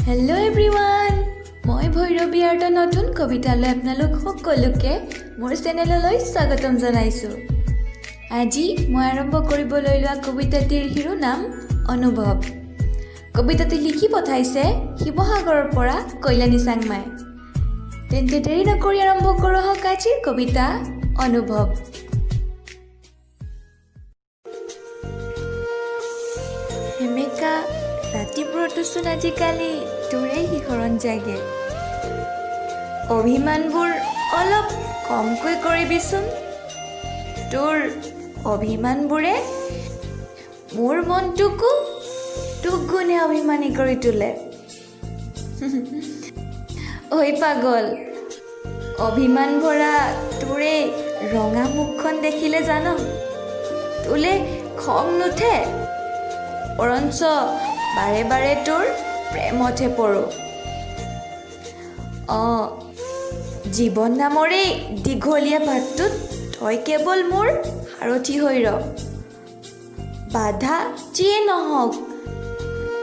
Hello' everyone, মই ভৈৰৱী আৰ্টৰ নতুন কবিতালৈ আপোনালোক সকলোকে মোৰ চেনেললৈ স্বাগতম জনাইছোঁ। আজি মই আৰম্ভ কৰিবলৈ লোৱা কবিতাটিৰ শিৰোনাম অনুভৱ। কবিতাটি লিখি পঠাইছে শিৱসাগৰৰ পৰা কল্যাণী চাংমাই। তেন্তে দেৰি নকৰি আৰম্ভ কৰোঁ আহক আজিৰ কবিতা অনুভৱ। হেমেকা ৰাতিপুৱাটোচোন আজিকালি তোৰেই শিহৰণ জাগে। অভিমানবোৰ অলপ কমকৈ কৰিবিচোন। তোৰ অভিমানবোৰে মোৰ মনটোকো দুগুণে অভিমানী কৰি তোলে। ঐ পাগল, অভিমান ভৰা তোৰে ৰঙা মুখখন দেখিলে জান তোলে খং নুঠে, বৰঞ্চ বাৰে বাৰে তোৰ প্ৰেমতহে পৰোঁ। জীৱন নামৰে দীঘলীয়া বাটটোত তই কেৱল মোৰ সাৰথি হৈ ৰ। বাধা যিয়ে নহওক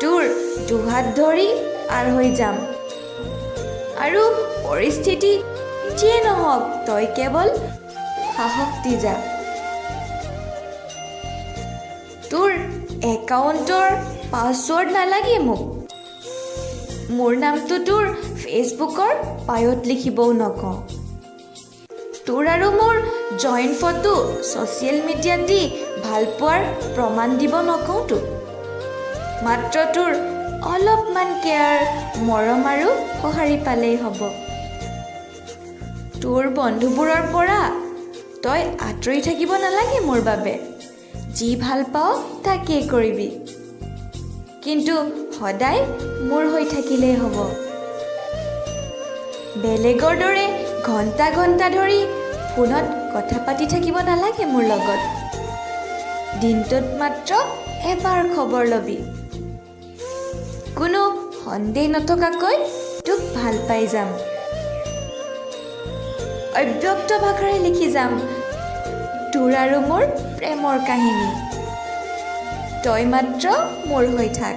তোৰ দুহাত ধৰি পাৰ হৈ যাম, আৰু পৰিস্থিতি যিয়ে নহওক তই কেৱল সাহস দি যা। তোৰ একাউণ্টৰ পাছৱৰ্ড নালাগে মোক, মোৰ নামটো তোৰ ফেচবুকৰ বায়'ত লিখিবও নকওঁ। তোৰ আৰু মোৰ জইণ্ট ফটো ছ'চিয়েল মিডিয়াত দি ভালপোৱাৰ প্ৰমাণ দিব নকওঁ তোক। মাত্ৰ তোৰ অলপমান কেয়াৰ, মৰম আৰু সঁহাৰি পালেই হ'ব। তোৰ বন্ধুবোৰৰ পৰা তই আঁতৰি থাকিব নালাগে মোৰ বাবে। যি ভাল পাওঁ তাকেই কৰিবি, কিন্তু সদায় মোৰ হৈ থাকিলেই হ'ব। বেলেগৰ দৰে ঘণ্টা ঘণ্টা ধৰি ফোনত কথা পাতি থাকিব নালাগে মোৰ লগত। দিনটোত মাত্ৰ এবাৰ খবৰ ল'বি। কোনো সন্দেহ নথকাকৈ তোক ভাল পাই যাম। অব্যক্ত ভাষাৰে লিখি যাম তোৰ আৰু মোৰ প্ৰেমৰ কাহিনী। তই মাত্ৰ মোৰ হৈ থাক।